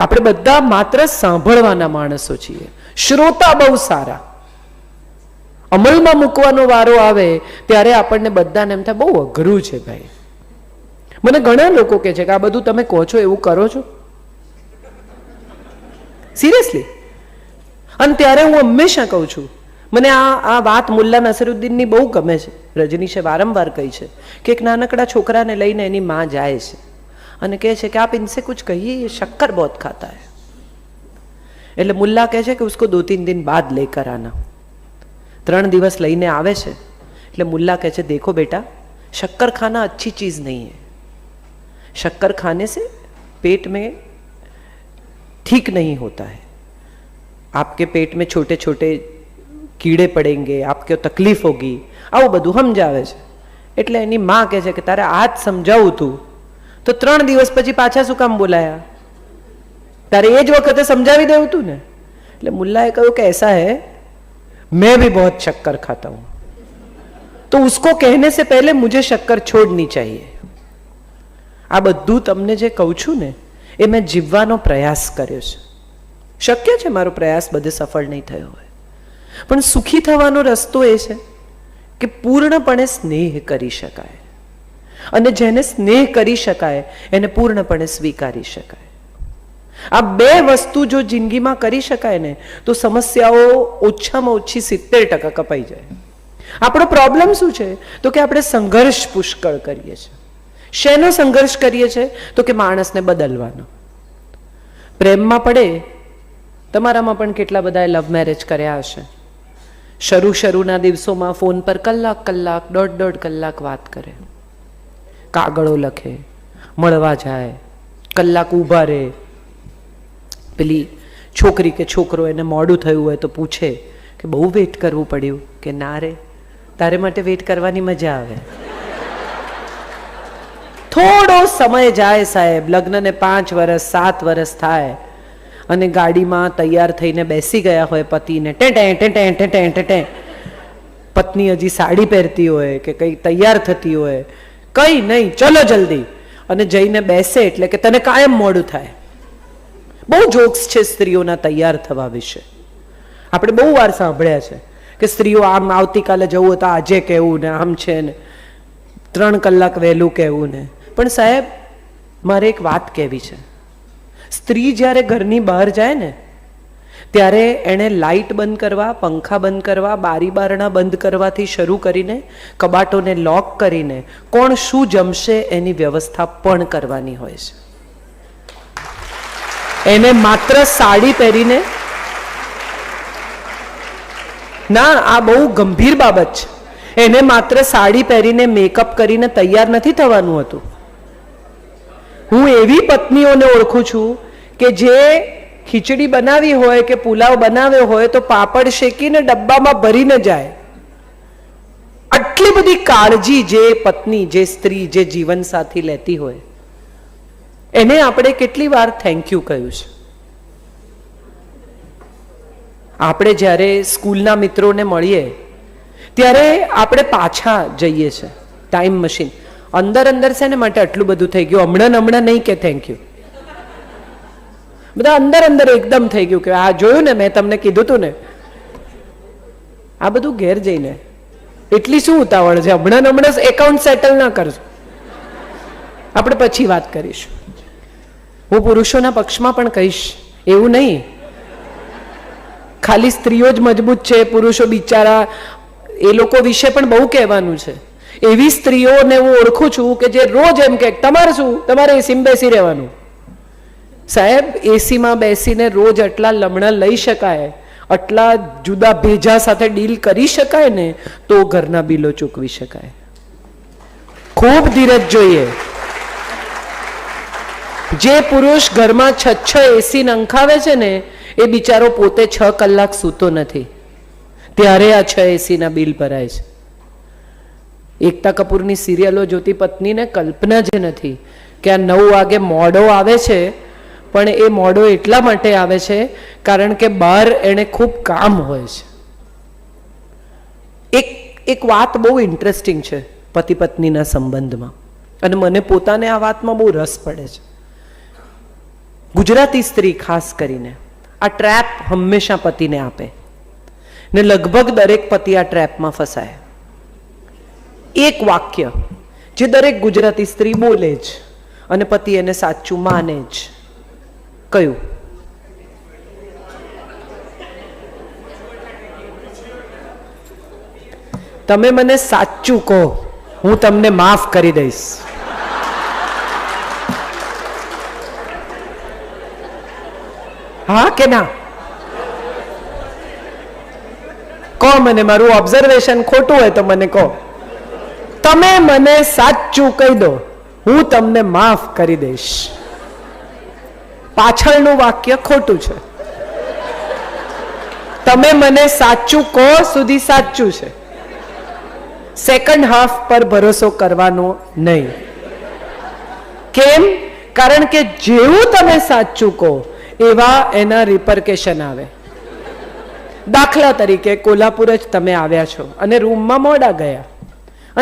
આપણે બધા માત્ર સાંભળવાના માણસો છીએ, શ્રોતા બહુ સારા. અમલમાં મૂકવાનો વારો આવે ત્યારે આપણને બધાને એમ થાય બહુ અઘરું છે ભાઈ. મને ઘણા લોકો કહે છે કે આ બધું તમે કહો છો એવું કરો છો સિરિયસલી. અને ત્યારે હું હંમેશા કહું છું, મને આ વાત મુલ્લા નસરુદ્દીનની બહુ ગમે છે. રજનીશે વારંવાર કહી છે કે એક નાનકડા છોકરાને લઈને એની માં જાય છે અને કહે છે કે આપ ઇનસે કુછ કહીએ, ये शक्कर बहुत खाता है. એટલે મુલ્લા કહે છે કે उसको 2-3 दिन बाद लेकर आना. 3 દિવસ લઈને આવે છે. એટલે મુલ્લા કહે છે देखो बेटा, शक्कर खाना अच्छी चीज नहीं है. शक्कर खाने से पेट में ठीक नहीं होता है. आपके पेट में छोटे छोटे कीड़े पड़ेंगे, आपको तकलीफ होगी. આવું બધું સમજાવે છે. એટલે એની માં કહે છે કે તારે આજ સમજાવું તું તો 3 દિવસ પછી પાછા શું કામ બોલાયા? તારે એ જ વખતે સમજાવી દેવું તું ને. એટલે મુલ્લાએ કહ્યું કે ऐसा है, मैं भी बहुत शक्कर खाता हूं, तो उसको कहने से पहले मुझे शक्कर छोड़नी चाहिए. આ બધું તમને જે કહું છું ને એ મેં જીવવાનો પ્રયાસ કર્યો છે. શક્ય છે મારો પ્રયાસ બધે સફળ નહીં થયો હોય, પણ સુખી થવાનો રસ્તો એ છે કે પૂર્ણપણે સ્નેહ કરી શકાય, અને જેને સ્નેહ કરી શકાય એને પૂર્ણપણે સ્વીકારી શકાય. આ બે વસ્તુ જો જિંદગીમાં કરી શકાય ને તો સમસ્યાઓ ઓછામાં ઓછી 70% કપાઈ જાય. આપણો પ્રોબ્લેમ શું છે તો કે આપણે સંઘર્ષ પુષ્કળ કરીએ છીએ. શેનો સંઘર્ષ કરીએ છીએ તો કે માણસને બદલવાનો. પ્રેમમાં પડે, તમારામાં પણ કેટલા બધાએ લવ મેરેજ કર્યા હશે. શરૂના દિવસોમાં ફોન પર કલાક 1.5 કલાક વાત કરે, કાગળો લખે, મળવા જાય, કલાક ઊભા રહે. પેલી છોકરી કે છોકરો એને મોડું થયું હોય તો પૂછે કે બહુ વેઇટ કરવું પડ્યું? કે ના રે, તારે માટે વેઇટ કરવાની મજા આવે. થોડો સમય જાય સાહેબ, લગ્નને 5 વર્ષ 7 વર્ષ થાય અને ગાડીમાં તૈયાર થઈને બેસી ગયા હોય પતિને, ટેટે પત્ની હજી સાડી પહેરતી હોય કે કંઈ તૈયાર થતી હોય, કંઈ નહીં, ચલો જલ્દી, અને જઈને બેસે એટલે કે તને કાયમ મોડું થાય. બહુ જોક્સ છે સ્ત્રીઓના તૈયાર થવા વિશે. આપણે બહુ વાર સાંભળ્યા છે કે સ્ત્રીઓ આમ આવતીકાલે જવું તો આજે કહેવું ને આમ છે ને 3 કલાક વહેલું કહેવું ને. પણ સાહેબ મારે એક વાત કહેવી છે. સ્ત્રી જ્યારે ઘરની બહાર જાય ને ત્યારે એણે લાઇટ બંધ કરવા, પંખા બંધ કરવા, બારી બારણા બંધ કરવાથી શરૂ કરીને કબાટોને લોક કરીને કોણ શું જમશે એની વ્યવસ્થા પણ કરવાની હોય છે. એને માત્ર સાડી પહેરીને, ના આ બહુ ગંભીર બાબત છે, એને માત્ર સાડી પહેરીને મેકઅપ કરીને તૈયાર નથી થવાનું હતું. હું એવી પત્નીઓને ઓળખું છું કે જે ખીચડી બનાવી હોય કે પુલાવ બનાવ્યો હોય તો પાપડ શેકીને ડબ્બામાં ભરીને જાય. આટલી બધી કાળજી જે પત્ની, જે સ્ત્રી, જે જીવનસાથી લેતી હોય એને આપણે કેટલી વાર થેન્ક યુ કહ્યું છે. આપણે જ્યારે સ્કૂલના મિત્રોને મળીએ ત્યારે આપણે પાછા જઈએ છીએ ટાઈમ મશીન. અંદર છે ને માટે આટલું બધું થઈ ગયું, હમણાં નહીં કે થેન્ક યુ. બધા અંદર એકદમ થઈ ગયું કે આ જોયું ને, મેં તમને કીધું તું ને. આ બધું ઘેર જઈને એટલી શું ઉતાવળ છે? હમણાં એકાઉન્ટ સેટલ ના કરજો, આપણે પછી વાત કરીશું. હું પુરુષોના પક્ષમાં પણ કહીશ, એવું નહીં ખાલી સ્ત્રીઓ જ મજબૂત છે, પુરુષો બિચારા, એ લોકો વિશે પણ બહુ કહેવાનું છે. એવી સ્ત્રીઓને હું ઓળખું છું કે જે રોજ એમ કે તમારે શું, તમારે એસીમાં બેસી રહેવાનું. સાહેબ એસીમાં બેસીને રોજ આટલા લમણા લઈ શકાય, આટલા જુદા ભેજા સાથે ડીલ કરી શકાય ને તો ઘરના બિલો ચૂકવી શકાય. ખૂબ ધીરજ જોઈએ. જે પુરુષ ઘરમાં 6 એસી નંખાવે છે ને એ બિચારો પોતે 6 કલાક સૂતો નથી, ત્યારે આ 6 એસીના બિલ ભરાય છે. એકતા કપૂરની સિરિયલો જોતી પત્નીને કલ્પના જ નથી કે આ 9 વાગે મોડો આવે છે, પણ એ મોડો એટલા માટે આવે છે કારણ કે બહાર એને ખૂબ કામ હોય છે. એક વાત બહુ ઇન્ટરેસ્ટિંગ છે પતિ પત્નીના સંબંધમાં, અને મને પોતાને આ વાતમાં બહુ રસ પડે છે. ગુજરાતી સ્ત્રી ખાસ કરીને આ ટ્રેપ હંમેશા પતિને આપે ને લગભગ દરેક પતિ આ ટ્રેપમાં ફસાય. એક વાક્ય જે દરેક ગુજરાતી સ્ત્રી બોલે જ અને પતિ એને સાચું માને જ. કયું? તમે મને સાચું કહો, હું તમને માફ કરી દઈશ. હા કે ના? કહો મને, મારું ઓબ્ઝર્વેશન ખોટું હોય તો મને કહો. તમે મને સાચું કહી દો, હું તમને માફ કરી દઈશ. પાછળનું વાક્ય ખોટું છે. તમે મને સાચું કહો સુધી સાચું છે. સેકન્ડ હાફ પર ભરોસો કરવાનો નહીં. કેમ? કારણ કે જેવું તમે સાચું કહો એવા એના રિપરકેશન આવે. દાખલા તરીકે કોલ્હાપુર જ તમે આવ્યા છો અને રૂમમાં મોડા ગયા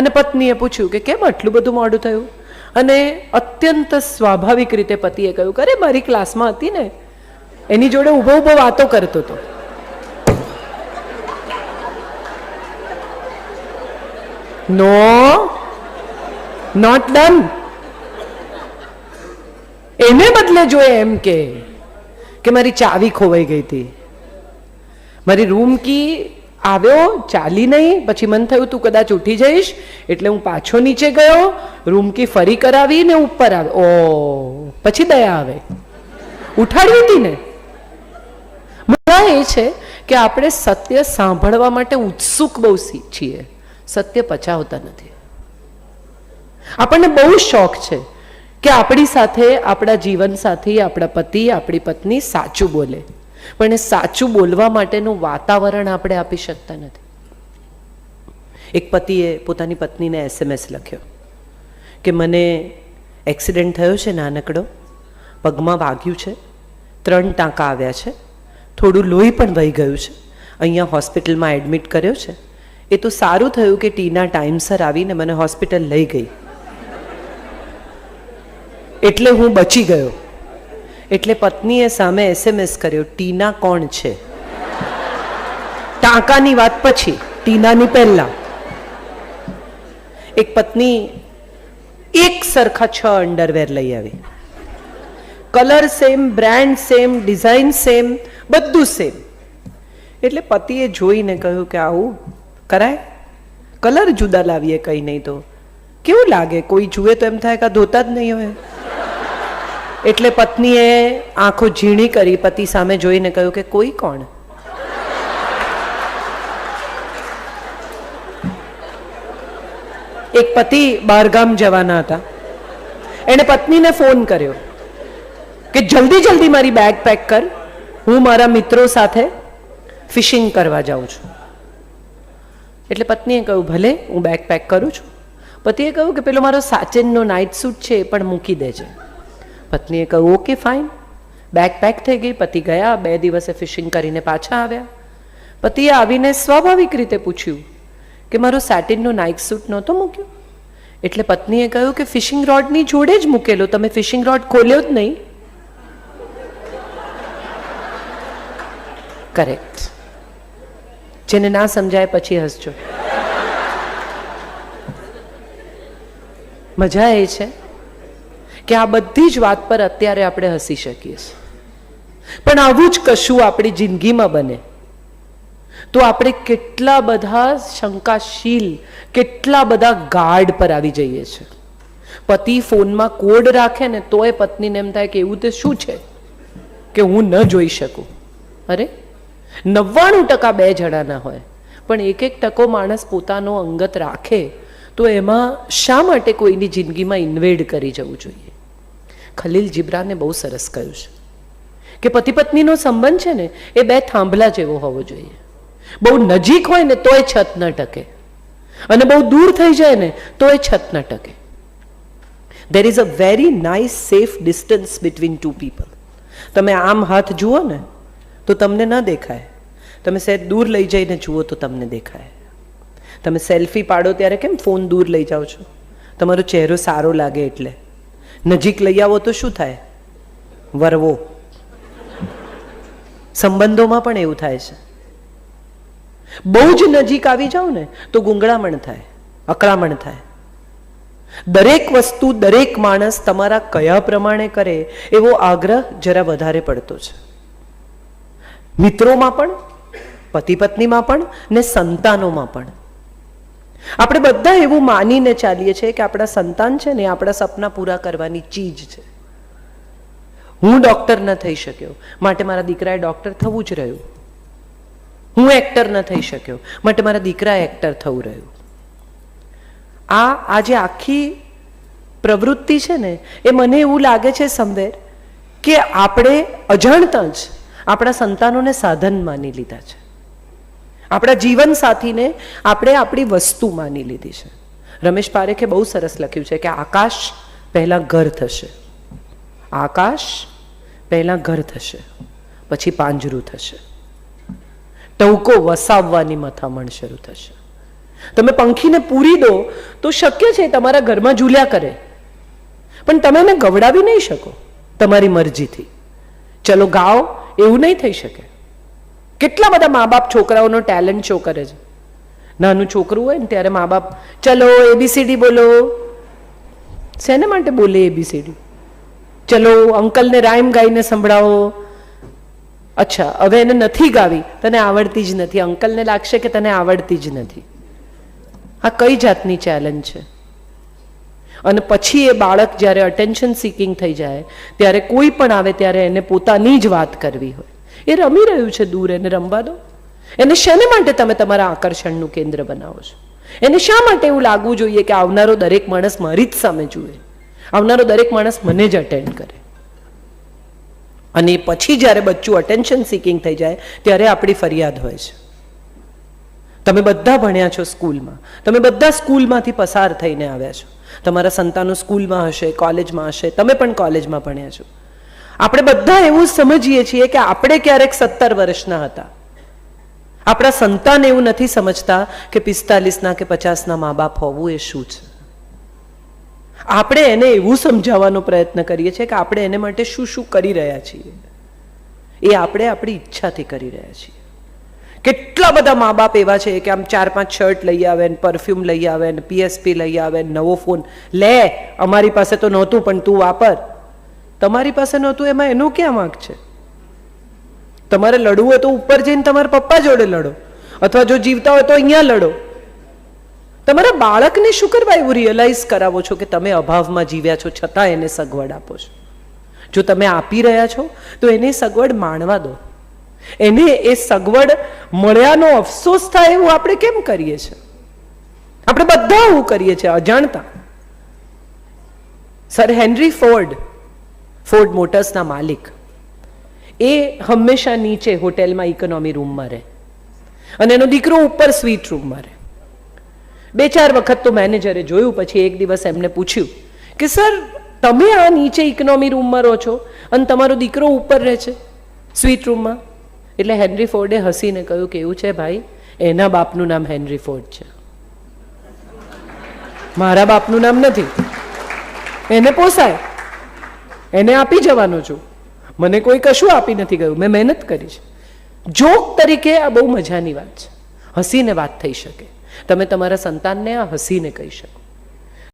અને પત્નીએ પૂછ્યું કે કેમ આટલું બધું મોડું થયું? અને અત્યંત સ્વાભાવિક રીતે પતિએ કહ્યું કે અરે મારી ક્લાસમાં હતી ને, એની જોડે ઊભો ઊભો વાતો કરતો હતો. નો, નોટ ડન. એને બદલે જો એમ કે મારી ચાવી ખોવાઈ ગઈ હતી, મારી રૂમ કી આવ્યો, ચાલી નહીં, પછી મન થયું તું કદાચ ઉઠી જઈશ એટલે હું પાછો નીચે ગયો, રૂમ કી ફરી કરાવી ને ઉપર આવ્યો. ઓ, પછી દયા આવે. ઉઠાડી હતી ને. મુદ્દા એ છે કે આપણે સત્ય સાંભળવા માટે ઉત્સુક બહુ છીએ, સત્ય પચાવતા નથી. આપણને બહુ શોખ છે કે આપણી સાથે આપણા જીવનસાથી, આપણા પતિ, આપણી પત્ની સાચું બોલે, પણ એ સાચું બોલવા માટેનું વાતાવરણ આપણે આપી શકતા નથી. એક પતિએ પોતાની પત્નીને SMS લખ્યો કે મને એક્સિડન્ટ થયો છે નાનકડો, પગમાં વાગ્યું છે, 3 ટાંકા આવ્યા છે, થોડું લોહી પણ વહી ગયું છે, અહીંયા હોસ્પિટલમાં એડમિટ કર્યો છે. એ તો સારું થયું કે ટીના ટાઈમસર આવીને મને હોસ્પિટલ લઈ ગઈ, એટલે હું બચી ગયો. એટલે પત્નીએ સામે SMS કર્યો, ટીના કોણ છે? ટાંકાની વાત પછી, ટીનાની પહેલા. એક પત્ની એક સરખા 6 અંડરવેર લઈ આવી, colour same, brand same, design same, બધું સેમ. એટલે પતિએ જોઈને કહ્યું કે આવું કરાય? કલર જુદા લાવીએ કઈ નહીં તો કેવું લાગે? કોઈ જુએ તો એમ થાય કે ધોતા જ નહીં હોય. એટલે પત્નીએ આંખો ઝીણી કરી પતિ સામે જોઈને કહ્યું કે કોઈ કોણ? એક પતિ બહારગામ જવાના હતા, એને પત્નીને ફોન કર્યો કે જલ્દી જલ્દી મારી બેગ પેક કર, હું મારા મિત્રો સાથે ફિશિંગ કરવા જાઉં છું. એટલે પત્નીએ કહ્યું ભલે, હું બેગ પેક કરું છું. પતિએ કહ્યું કે પેલો મારો સાચનનો નાઇટ સૂટ છે એ પણ મૂકી દેજે. પત્નીએ કહ્યું ઓકે ફાઇન. બેગ પેક થઈ ગઈ. પતિ ગયા, 2 દિવસે ફિશિંગ કરીને પાછા આવ્યા. પતિએ આવીને સ્વાભાવિક રીતે પૂછ્યું કે મારો સેટિનનો નાઇટ સૂટ નહોતો મૂક્યો? એટલે પત્નીએ કહ્યું કે ફિશિંગ રોડની જોડે જ મૂકેલો, તમે ફિશિંગ રોડ ખોલ્યો જ નહીં. કરેક્ટ. જેને ના સમજાય પછી હસજો. મજા એ છે કે આ બધી જ વાત પર અત્યારે આપણે હસી શકીએ છીએ, પણ આવું જ કશું આપણી જિંદગીમાં બને તો આપણે કેટલા બધા શંકાશીલ, કેટલા બધા ગાર્ડ પર આવી જઈએ છીએ. પતિ ફોનમાં કોડ રાખે ને તોય પત્નીને એમ થાય કે એવું તે શું છે કે હું ન જોઈ શકું. અરે 99% 2 જણાના હોય, પણ 1% માણસ પોતાનો અંગત રાખે તો એમાં શા માટે કોઈની જિંદગીમાં ઇન્વેડ કરી જવું જોઈએ? ખલીલ જિબ્રાને બહુ સરસ કહ્યું છે કે પતિ પત્નીનો સંબંધ છે ને એ 2 થાંભલા જેવો હોવો જોઈએ. બહુ નજીક હોય ને તોય છત ન ટકે, અને બહુ દૂર થઈ જાય ને તોય છત ન ટકે. there is a very nice safe distance between 2 people. તમે આમ હાથ જુઓ ને તો તમને ન દેખાય, તમે સહેજ દૂર લઈ જઈને જુઓ તો તમને દેખાય. તમે સેલ્ફી પાડો ત્યારે કેમ ફોન દૂર લઈ જાઓ છો? તમારો ચહેરો સારો લાગે એટલે. નજીક લઈ આવો તો શું થાય? વરવો. સંબંધોમાં પણ એવું થાય છે. બહુ જ નજીક આવી જાઓ ને તો ગુંગળામણ થાય, અકળામણ થાય. દરેક વસ્તુ દરેક માણસ તમારા કયા પ્રમાણે કરે એવો આગ્રહ જરા વધારે પડતો છે. મિત્રોમાં પણ, પતિ પત્નીમાં પણ ને સંતાનોમાં પણ. આપણે બધા એવું માનીને ચાલીએ છીએ કે આપણા સંતાન છે ને આપણા સપના પૂરા કરવાની ચીજ છે. હું ડોક્ટર ન થઈ શક્યો માટે મારા દીકરાએ ડોક્ટર થવું જ રહ્યું. હું એક્ટર ન થઈ શક્યો માટે મારા દીકરાએ એક્ટર થવું રહ્યું. આ જે આખી પ્રવૃત્તિ છે ને એ મને એવું લાગે છે સમવેર કે આપણે અજાણતા જ આપણા સંતાનોને સાધન માની લીધા છે. આપણા જીવન સાથીને આપણે આપણી વસ્તુ માની લીધી છે. રમેશ પારેખે બહુ સરસ લખ્યું છે કે આકાશ પહેલા ઘર થશે, આકાશ પહેલા ઘર થશે, પછી પાંજરું થશે, ટહુકો વસાવવાની મથામણ શરૂ થશે. તમે પંખીને પૂરી દો તો શક્ય છે તમારા ઘરમાં ઝૂલ્યા કરે, પણ તમે એને ગવડાવી નહીં શકો તમારી મરજીથી. ચલો ગાઓ એવું નહીં થઈ શકે. કેટલા બધા મા બાપ છોકરાઓનો ટેલેન્ટ શો કરે છે. નાનું છોકરું હોય ને ત્યારે મા બાપ ચલો એબીસીડી બોલો. શેને માટે બોલે એબીસીડી? ચલો અંકલને રાઈમ ગાઈને સંભળાવો. અચ્છા, હવે એને નથી ગાવી, તને આવડતી જ નથી, અંકલને લાગશે કે તને આવડતી જ નથી. આ કઈ જાતની ચેલેન્જ છે? અને પછી એ બાળક જ્યારે અટેન્શન સિકિંગ થઈ જાય ત્યારે કોઈ પણ આવે ત્યારે એને પોતાની જ વાત કરવી હોય. એ રમી રહ્યું છે દૂર, એને રમવા દો. એને શેને માટે તમે તમારા આકર્ષણનું કેન્દ્ર બનાવો છો? એને શા માટે એવું લાગવું જોઈએ કે આવનારો દરેક માણસ મારી જ સામે જુએ, આવનારો દરેક માણસ મને જ અટેન્ડ કરે? અને પછી જ્યારે બચ્ચું અટેન્શન સિકિંગ થઈ જાય ત્યારે આપણી ફરિયાદ હોય છે. તમે બધા ભણ્યા છો સ્કૂલમાં, તમે બધા સ્કૂલમાંથી પસાર થઈને આવ્યા છો. તમારા સંતાનો સ્કૂલમાં હશે, કોલેજમાં હશે, તમે પણ કોલેજમાં ભણ્યા છો. આપણે બધા એવું સમજીએ છીએ કે આપણે ક્યારેક 17 વર્ષના હતા. આપણા સંતાન એવું નથી સમજતા કે 45ના કે 50ના મા બાપ હોવું એ શું છે. આપણે એને એવું સમજાવવાનો પ્રયત્ન કરીએ છીએ કે આપણે એને માટે શું શું કરી રહ્યા છીએ. એ આપણે આપણી ઈચ્છાથી કરી રહ્યા છીએ. કેટલા બધા મા બાપ એવા છે કે આમ 4-5 શર્ટ લઈ આવે ને, પરફ્યુમ લઈ આવે ને, પીએસપી લઈ આવે ને, નવો ફોન લે. અમારી પાસે તો નહોતું પણ તું વાપર. તમારી પાસે નહોતું એમાં એનો ક્યાં વાંક છે? તમારે લડવું હોય તો ઉપર જઈને તમારા પપ્પા જોડે લડો, અથવા જો જીવતા હોય તો અહીંયા લડો. તમારા બાળકને શું કરવા એવું રિયલાઇઝ કરાવો છો કે તમે અભાવમાં જીવ્યા છો છતાં એને સગવડ આપો છો? જો તમે આપી રહ્યા છો તો એને સગવડ માણવા દો. એને એ સગવડ મળ્યાનો અફસોસ થાય એવું આપણે કેમ કરીએ છીએ? આપણે બધા એવું કરીએ છીએ અજાણતા. સર હેનરી ફોર્ડ મોટર્સના માલિક, એ હંમેશા નીચે હોટેલમાં ઇકોનોમી રૂમમાં રહે અને એનો દીકરો ઉપર સ્વીટ રૂમમાં રહે. 2-4 વખત તો મેનેજરે જોયું. પછી એક દિવસ એમને પૂછ્યું કે સર, તમે આ નીચે ઇકોનોમી રૂમમાં રહો છો અને તમારો દીકરો ઉપર રહે છે સ્વીટ રૂમમાં? એટલે હેનરી ફોર્ડે હસીને કહ્યું કે એવું છે ભાઈ, એના બાપનું નામ હેનરી ફોર્ડ છે, મારા બાપનું નામ નથી. એને પોસાય, એને આપી જવાનો છું. મને કોઈ કશું આપી નથી ગયું, મેં મહેનત કરી છે. જોક તરીકે આ બહુ મજાની વાત છે. હસીને વાત થઈ શકે. તમે તમારા સંતાનને આ હસીને કહી શકો.